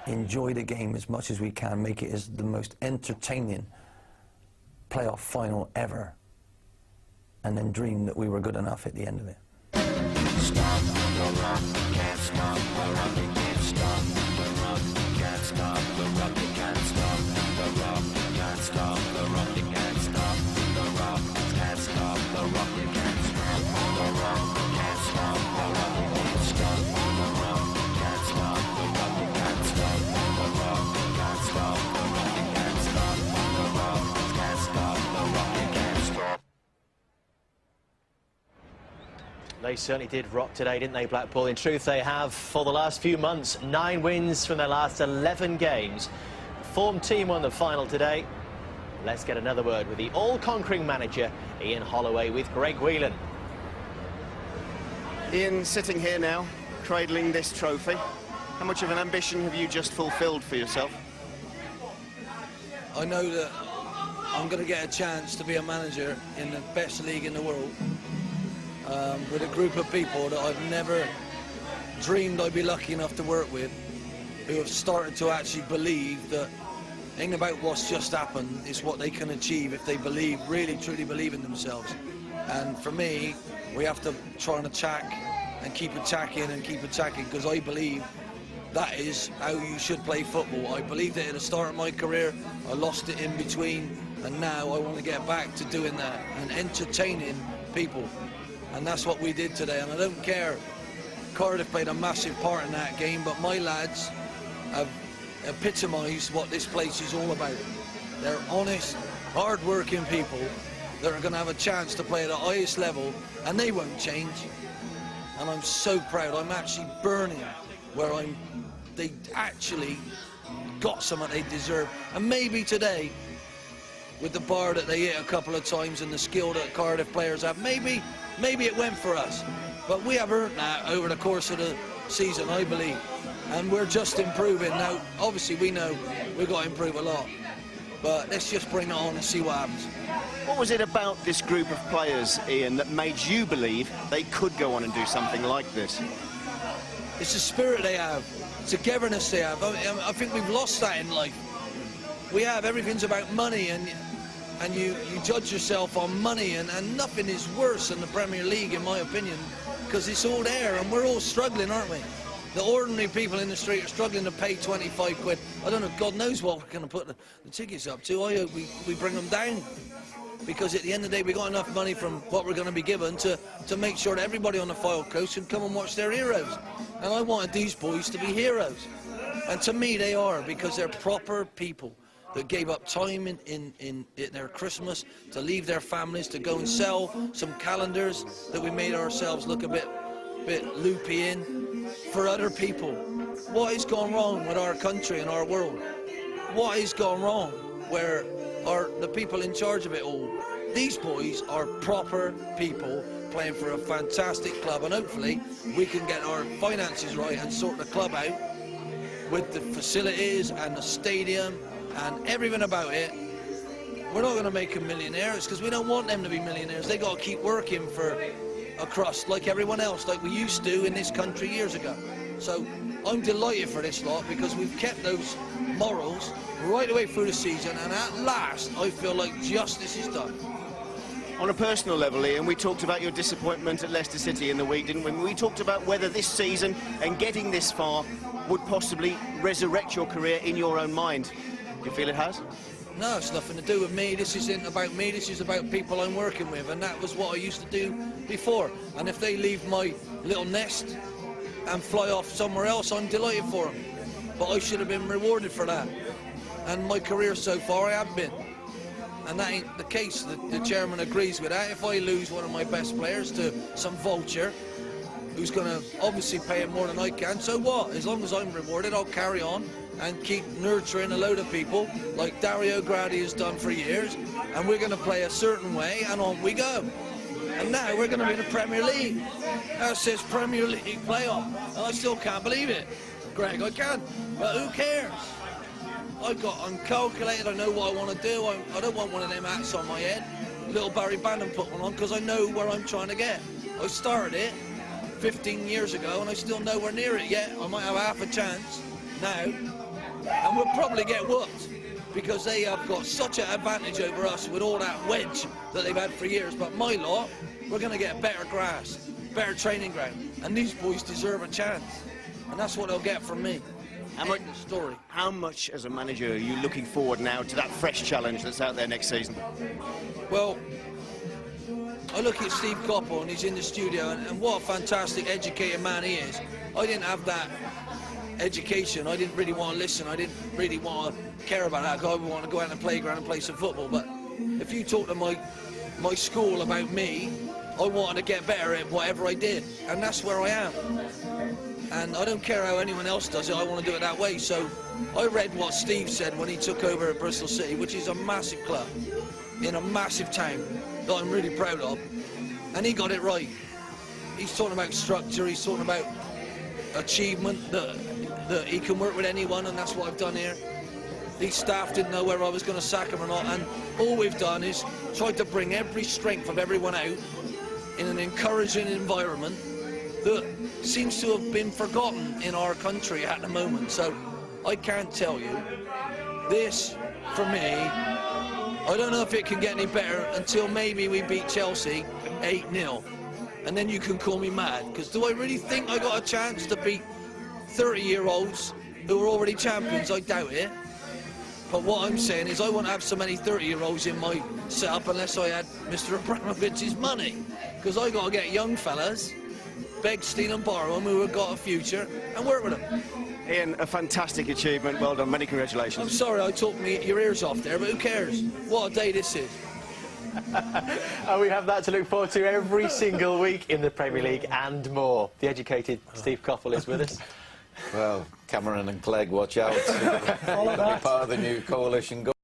enjoy the game as much as we can, make it as the most entertaining playoff final ever, and then dream that we were good enough at the end of it. Stop the rock, can't stop the rock, you can't stop the rock, can't stop the rock, you can't stop the rock, can't stop the rock, you can't stop the rock, can't stop the rock, you can't stop the rock, can't stop the rock, you can't stop the rock, can't stop the rock, you can't stop the rock, can't stop the rock, you can't stop the rock, can't stop the rock, you can't stop. They certainly did rock today, didn't they, Blackpool? In truth, they have, for the last few months, 9 wins from their last 11 games. Form team won the final today. Let's get another word with the all-conquering manager, Ian Holloway, with Greg Whelan. Ian, sitting here now, cradling this trophy, how much of an ambition have you just fulfilled for yourself? I know that I'm going to get a chance to be a manager in the best league in the world. With a group of people that I've never dreamed I'd be lucky enough to work with, who have started to actually believe that it ain't about what's just happened, it's what they can achieve if they believe, really truly believe in themselves. And for me, we have to try and attack and keep attacking and keep attacking, because I believe that is how you should play football. I believed it at the start of my career, I lost it in between, and now I want to get back to doing that and entertaining people. And that's what we did today, and I don't care. Cardiff played a massive part in that game, but my lads have epitomised what this place is all about. They're honest, hard-working people that are going to have a chance to play at the highest level, and they won't change. And I'm so proud. I'm actually burning where they actually got something they deserve. And maybe today, with the bar that they hit a couple of times and the skill that Cardiff players have, maybe it went for us. But we have earned that over the course of the season, I believe. And we're just improving. Now, obviously, we know we've got to improve a lot. But let's just bring it on and see what happens. What was it about this group of players, Ian, that made you believe they could go on and do something like this? It's the spirit they have, togetherness they have. I think we've lost that in life. We have, everything's about money, and you judge yourself on money, and nothing is worse than the Premier League, in my opinion, because it's all there, and we're all struggling, aren't we? The ordinary people in the street are struggling to pay 25 quid. I don't know, God knows what we're going to put the tickets up to. I hope we bring them down, because at the end of the day, we got enough money from what we're going to be given to make sure that everybody on the Fylde Coast can come and watch their heroes. And I wanted these boys to be heroes. And to me, they are, because they're proper people that gave up time in their Christmas to leave their families to go and sell some calendars that we made ourselves look a bit loopy in for other people. What has gone wrong with our country and our world? What has gone wrong where are the people in charge of it all? These boys are proper people playing for a fantastic club, and hopefully we can get our finances right and sort the club out with the facilities and the stadium and everything about it. We're not going to make them millionaires, because we don't want them to be millionaires. They got to keep working for a crust like everyone else, like we used to in this country years ago. So I'm delighted for this lot, because we've kept those morals right away through the season, and at last I feel like justice is done. On a personal level, Ian, we talked about your disappointment at Leicester City in the week, didn't we? We talked about whether this season and getting this far would possibly resurrect your career in your own mind. Do you feel it has? No, it's nothing to do with me. This isn't about me, this is about people I'm working with, and that was what I used to do before. And if they leave my little nest and fly off somewhere else, I'm delighted for them. But I should have been rewarded for that. And my career so far, I have been. And that ain't the case. The chairman agrees with that. If I lose one of my best players to some vulture who's going to obviously pay him more than I can, so what? As long as I'm rewarded, I'll carry on and keep nurturing a load of people like Dario Gradi has done for years, and we're going to play a certain way, and on we go. And now we're going to be in the Premier League. That says Premier League playoff, and I still can't believe it. Greg, I can, but who cares? I'm calculated, I know what I want to do. I don't want one of them hats on my head. Little Barry Bannon put one on, because I know where I'm trying to get. I started it 15 years ago, and I still nowhere near it yet. I might have half a chance now, And we'll probably get whooped because they have got such an advantage over us with all that wedge that they've had for years. But my lot, we're going to get better grass, better training ground, and these boys deserve a chance. And that's what they'll get from me. How much, as a manager, are you looking forward now to that fresh challenge that's out there next season? Well, I look at Steve Coppell and he's in the studio, and what a fantastic educated man he is. I didn't have that education. I didn't really want to listen. I didn't really want to care about that. I want to go out on the playground and play some football. But if you talk to my school about me, I wanted to get better at whatever I did, and that's where I am. And I don't care how anyone else does it, I want to do it that way. So I read what Steve said when he took over at Bristol City, which is a massive club in a massive town that I'm really proud of, and he got it right. He's talking about structure, he's talking about achievement, that he can work with anyone, and that's what I've done here. These staff didn't know whether I was going to sack them or not, and all we've done is tried to bring every strength of everyone out in an encouraging environment that seems to have been forgotten in our country at the moment. So I can't tell you. This, for me, I don't know if it can get any better until maybe we beat Chelsea 8-0. And then you can call me mad, because do I really think I got a chance to beat 30-year-olds who are already champions? I doubt it. But what I'm saying is I wouldn't have so many 30-year-olds in my setup unless I had Mr. Abramovich's money. Because I got to get young fellas, beg, steal and borrow them who have got a future, and work with them. Ian, a fantastic achievement. Well done. Many congratulations. I'm sorry I talked your ears off there, but who cares? What a day this is. And we have that to look forward to every single week in the Premier League and more. The educated Steve Coppell is with us. Well, Cameron and Clegg, watch out. You're going to be part of the new coalition.